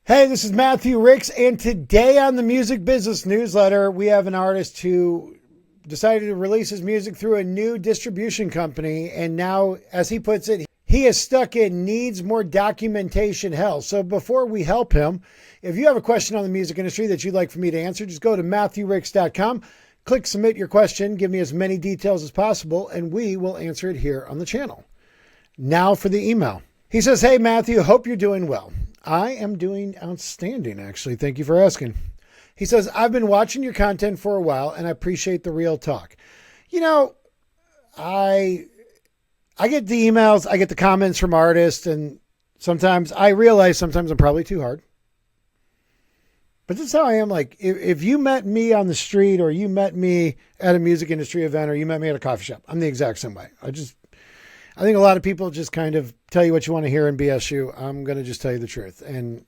Hey, this is Matthew Ricks, and today on the Music Business Newsletter, we have an artist who decided to release his music through a new distribution company, and now, as he puts it, he is stuck in needs more documentation hell. So before we help him, if you have a question on the music industry that you'd like for me to answer, just go to MatthewRicks.com, click submit your question, give me as many details as possible, and we will answer it here on the channel. Now for the email. He says, "Hey Matthew, hope you're doing well. I am doing outstanding, actually. Thank you for asking." He says, "I've been watching your content for a while and I appreciate the real talk." You know, I get the emails, I get the comments from artists, and sometimes I realize sometimes I'm probably too hard. But this is how I am. Like, if you met me on the street, or you met me at a music industry event, or you met me at a coffee shop, I'm the exact same way. I think a lot of people just kind of tell you what you want to hear and BS you. I'm going to just tell you the truth and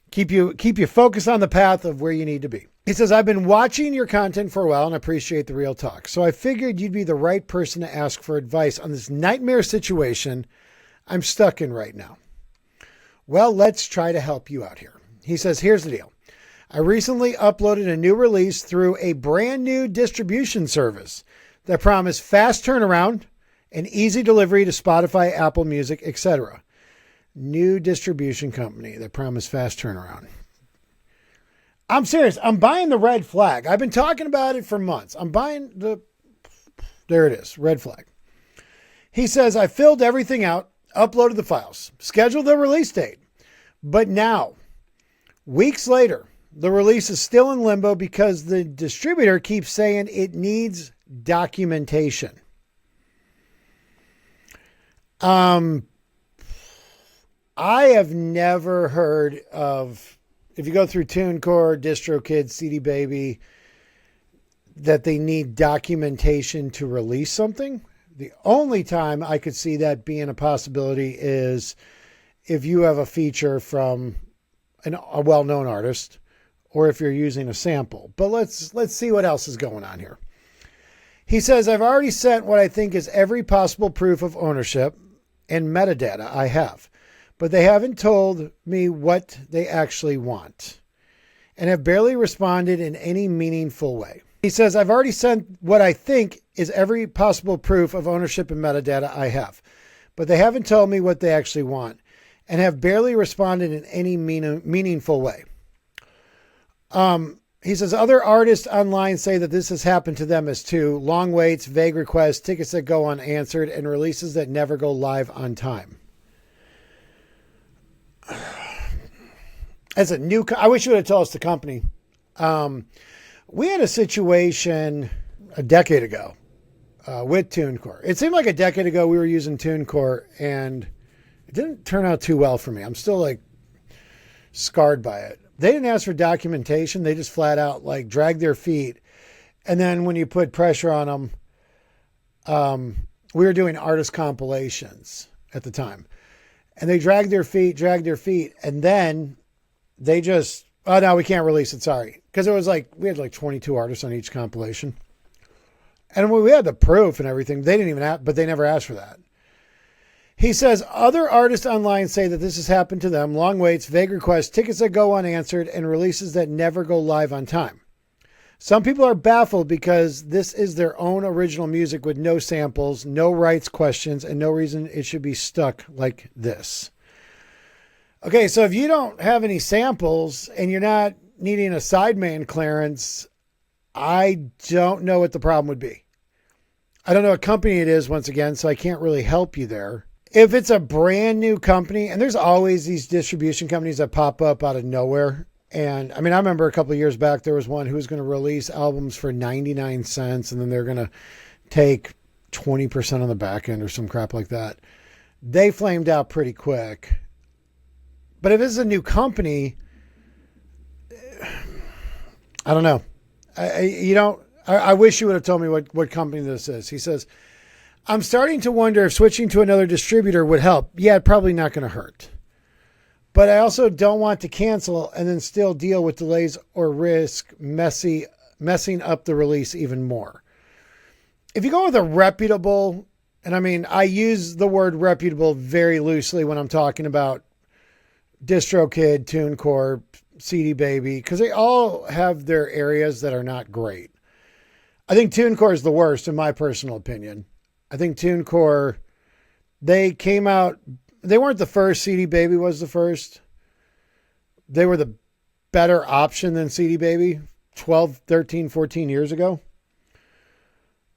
keep you focused on the path of where you need to be. He says, "I've been watching your content for a while and appreciate the real talk. So I figured you'd be the right person to ask for advice on this nightmare situation I'm stuck in right now. Well, let's try to help you out here." He says, "Here's the deal. I recently uploaded a new release through a brand new distribution service that promised fast turnaround and easy delivery to Spotify, Apple Music, etc. New distribution company that promised fast turnaround." I'm serious. I'm buying the red flag. I've been talking about it for months. There it is, red flag. He says, "I filled everything out, uploaded the files, scheduled the release date. But now, weeks later, the release is still in limbo because the distributor keeps saying it needs documentation." I have never heard of, if you go through TuneCore, DistroKid, CD Baby, that they need documentation to release something. The only time I could see that being a possibility is if you have a feature from a well-known artist, or if you're using a sample. But let's see what else is going on here. He says, "I've already sent what I think is every possible proof of ownership and metadata I have, but they haven't told me what they actually want and have barely responded in any meaningful way." He says, "I've already sent what I think is every possible proof of ownership and metadata I have, but they haven't told me what they actually want and have barely responded in any meaningful way." He says, "Other artists online say that this has happened to them as too. Long waits, vague requests, tickets that go unanswered, and releases that never go live on time." As a new, I wish you would have told us the company. We had a situation a decade ago with TuneCore. It seemed like a decade ago we were using TuneCore, and it didn't turn out too well for me. I'm still like scarred by it. They didn't ask for documentation. They just flat out like dragged their feet. And then when you put pressure on them, we were doing artist compilations at the time, and they dragged their feet. And then they just, "Oh no, we can't release it. Sorry." Cause it was like, we had like 22 artists on each compilation. And when we had the proof and everything, they didn't even have, but they never asked for that. He says, "Other artists online say that this has happened to them. Long waits, vague requests, tickets that go unanswered, and releases that never go live on time. Some people are baffled because this is their own original music with no samples, no rights questions, and no reason it should be stuck like this." Okay, so if you don't have any samples and you're not needing a sideman clearance, I don't know what the problem would be. I don't know what company it is, once again, so I can't really help you there. If it's a brand new company, and there's always these distribution companies that pop up out of nowhere. And I mean, I remember a couple of years back, there was one who was going to release albums for 99 cents, and then they're going to take 20% on the back end or some crap like that. They flamed out pretty quick. But if it's a new company, I don't know. I wish you would have told me what company this is. He says, "I'm starting to wonder if switching to another distributor would help. Yeah, probably not going to hurt. But I also don't want to cancel and then still deal with delays or risk messing up the release even more. If you go with a reputable, and I mean, I use the word reputable very loosely when I'm talking about DistroKid, TuneCore, CD Baby, because they all have their areas that are not great. I think TuneCore is the worst, in my personal opinion. I think TuneCore, they came out, they weren't the first. CD Baby was the first. They were the better option than CD Baby 12, 13, 14 years ago.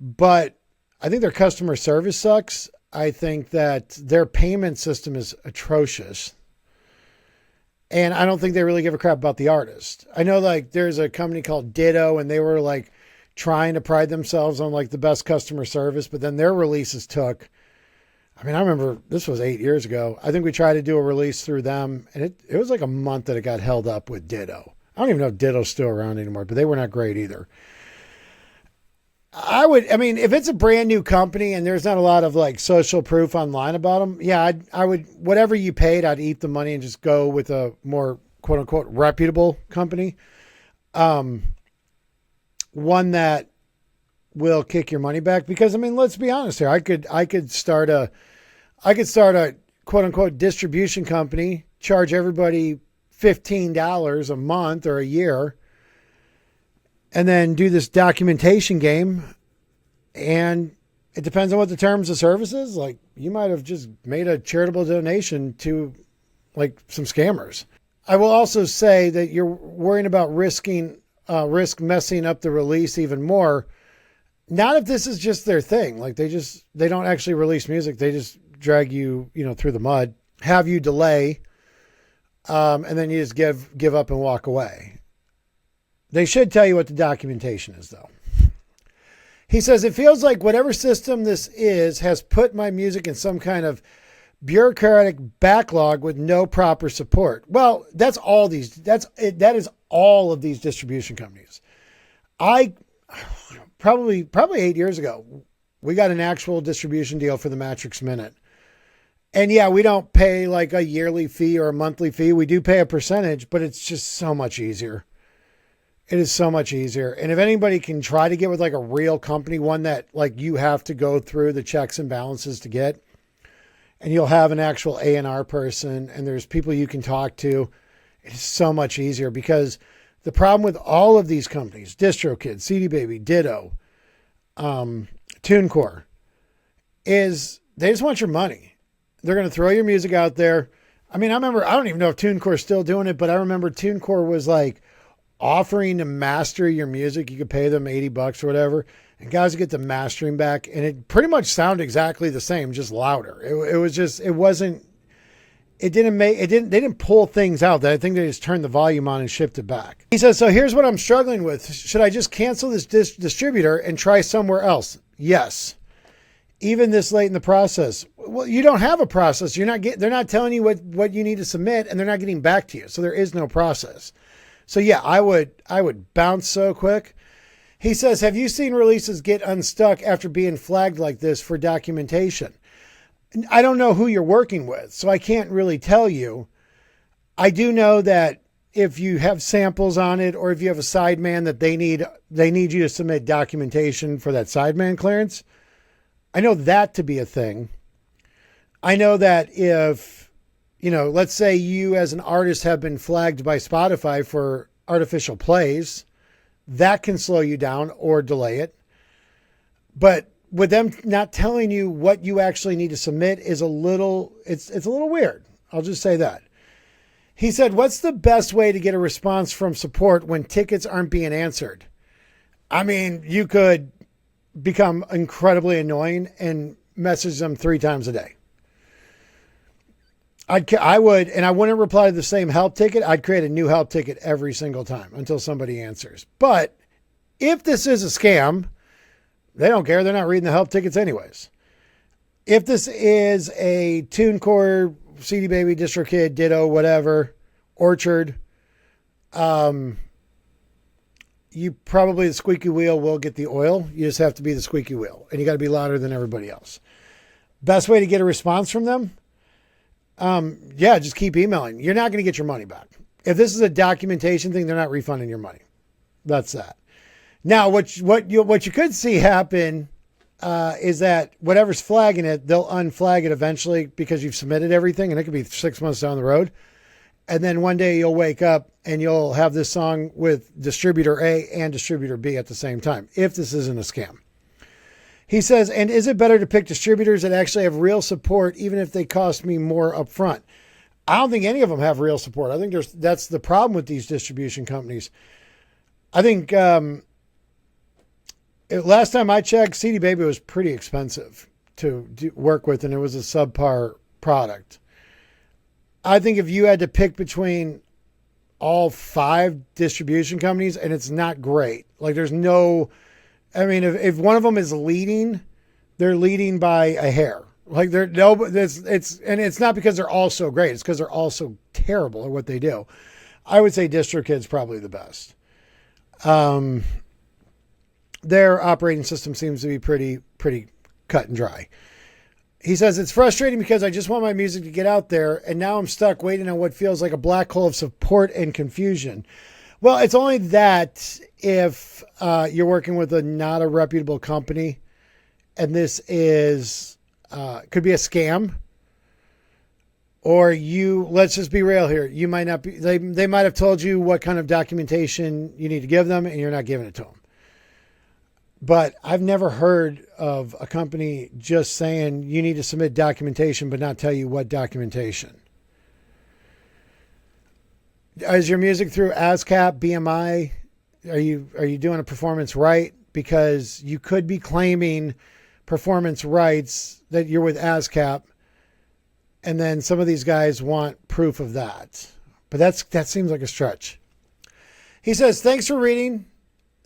But I think their customer service sucks. I think that their payment system is atrocious. And I don't think they really give a crap about the artist. I know like there's a company called Ditto and they were like trying to pride themselves on like the best customer service, but then their releases took, I mean, I remember this was 8 years ago. I think we tried to do a release through them and it was like a month that it got held up with Ditto. I don't even know if Ditto's still around anymore, but they were not great either. I mean, if it's a brand new company and there's not a lot of like social proof online about them, yeah, I would, whatever you paid, I'd eat the money and just go with a more quote unquote reputable company. One that will kick your money back because I mean, let's be honest here. I could start a quote unquote distribution company, charge everybody $15 a month or a year, and then do this documentation game. And it depends on what the terms of service is. Like you might have just made a charitable donation to like some scammers. I will also say that you're worrying about risk messing up the release even more. Not if this is just their thing. Like they don't actually release music. They just drag you, through the mud, have you delay. And then you just give up and walk away. They should tell you what the documentation is, though. He says, it feels like whatever system this is has put my music in some kind of bureaucratic backlog with no proper support. Well, that is all of these distribution companies. I probably 8 years ago, we got an actual distribution deal for the Matrix Minute. And yeah, we don't pay like a yearly fee or a monthly fee. We do pay a percentage, but it's just so much easier. It is so much easier. And if anybody can try to get with like a real company, one that like you have to go through the checks and balances to get, and you'll have an actual A&R person and there's people you can talk to, it is so much easier because the problem with all of these companies, DistroKid, CD Baby, Ditto, TuneCore, is they just want your money. They're going to throw your music out there. I mean, I don't even know if TuneCore is still doing it, but I remember TuneCore was like offering to master your music. You could pay them $80 or whatever. And guys would get the mastering back. And it pretty much sounded exactly the same, just louder. They didn't pull things out. I think they just turned the volume on and shipped it back. He says, so here's what I'm struggling with. Should I just cancel this distributor and try somewhere else? Yes. Even this late in the process. Well, you don't have a process. They're not telling you what you need to submit and they're not getting back to you. So there is no process. So yeah, I would bounce so quick. He says, have you seen releases get unstuck after being flagged like this for documentation? I don't know who you're working with, so I can't really tell you. I do know that if you have samples on it or if you have a sideman that they need you to submit documentation for that sideman clearance. I know that to be a thing. I know that if, let's say you as an artist have been flagged by Spotify for artificial plays, that can slow you down or delay it. But with them not telling you what you actually need to submit is it's a little weird. I'll just say that. He said, what's the best way to get a response from support when tickets aren't being answered? I mean, you could become incredibly annoying and message them 3 times a day. I wouldn't reply to the same help ticket. I'd create a new help ticket every single time until somebody answers. But if this is a scam, they don't care. They're not reading the help tickets anyways. If this is a TuneCore, CD Baby, DistroKid, Ditto, whatever, Orchard, you probably, the squeaky wheel will get the oil. You just have to be the squeaky wheel and you got to be louder than everybody else. Best way to get a response from them? Just keep emailing. You're not going to get your money back. If this is a documentation thing, they're not refunding your money. That's that. Now, what you could see happen is that whatever's flagging it, they'll unflag it eventually because you've submitted everything, and it could be 6 months down the road. And then one day you'll wake up and you'll have this song with distributor A and distributor B at the same time, if this isn't a scam. He says, and is it better to pick distributors that actually have real support, even if they cost me more upfront? I don't think any of them have real support. I think that's the problem with these distribution companies. I think last time I checked, CD Baby was pretty expensive to work with, and it was a subpar product. I think if you had to pick between all 5 distribution companies, and it's not great. Like there's no, I mean, if one of them is leading, they're leading by a hair. Like it's not because they're all so great. It's because they're all so terrible at what they do. I would say DistroKid's probably the best. Their operating system seems to be pretty cut and dry. He says, it's frustrating because I just want my music to get out there, and now I'm stuck waiting on what feels like a black hole of support and confusion. Well, it's only that if you're working with not a reputable company, and this is could be a scam, or let's just be real here. You might not be, they might have told you what kind of documentation you need to give them, and you're not giving it to them. But I've never heard of a company just saying you need to submit documentation, but not tell you what documentation. Is your music through ASCAP, BMI? Are you doing a performance right? Because you could be claiming performance rights that you're with ASCAP, and then some of these guys want proof of that. But that seems like a stretch. He says, thanks for reading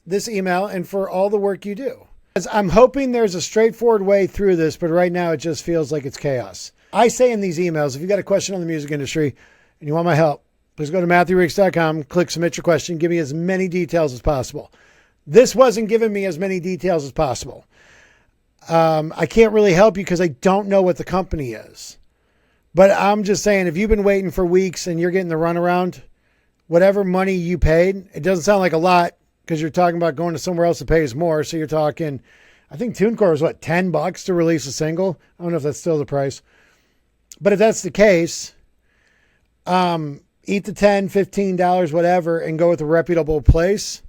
this email and for all the work you do. I'm hoping there's a straightforward way through this, but right now it just feels like it's chaos. I say in these emails, if you got a question on the music industry and you want my help, please go to MatthewRicks.com, click submit your question, give me as many details as possible. This wasn't giving me as many details as possible. I can't really help you because I don't know what the company is. But I'm just saying, if you've been waiting for weeks and you're getting the runaround, whatever money you paid, it doesn't sound like a lot, because you're talking about going to somewhere else that pays more. So you're talking, I think TuneCore is what, $10 to release a single? I don't know if that's still the price. But if that's the case, eat the $10, $15, whatever, and go with a reputable place.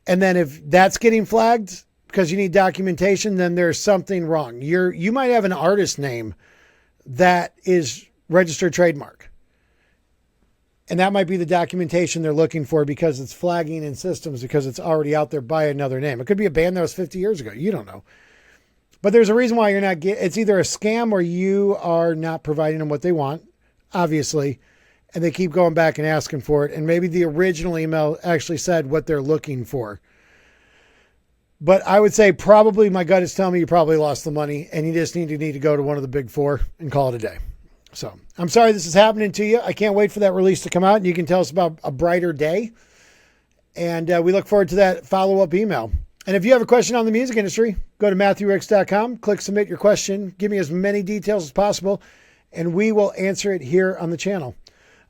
And then if that's getting flagged because you need documentation, then there's something wrong. You might have an artist name that is registered trademark. And that might be the documentation they're looking for because it's flagging in systems because it's already out there by another name. It could be a band that was 50 years ago. You don't know. But there's a reason why you're not getting, it's either a scam or you are not providing them what they want, obviously. And they keep going back and asking for it. And maybe the original email actually said what they're looking for. But I would say probably my gut is telling me you probably lost the money and you just need to go to one of the big 4 and call it a day. So I'm sorry this is happening to you. I can't wait for that release to come out and you can tell us about a brighter day. And we look forward to that follow-up email. And if you have a question on the music industry, go to MatthewRicks.com, click submit your question, give me as many details as possible, and we will answer it here on the channel.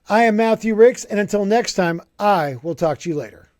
I am Matthew Ricks, and until next time, I will talk to you later.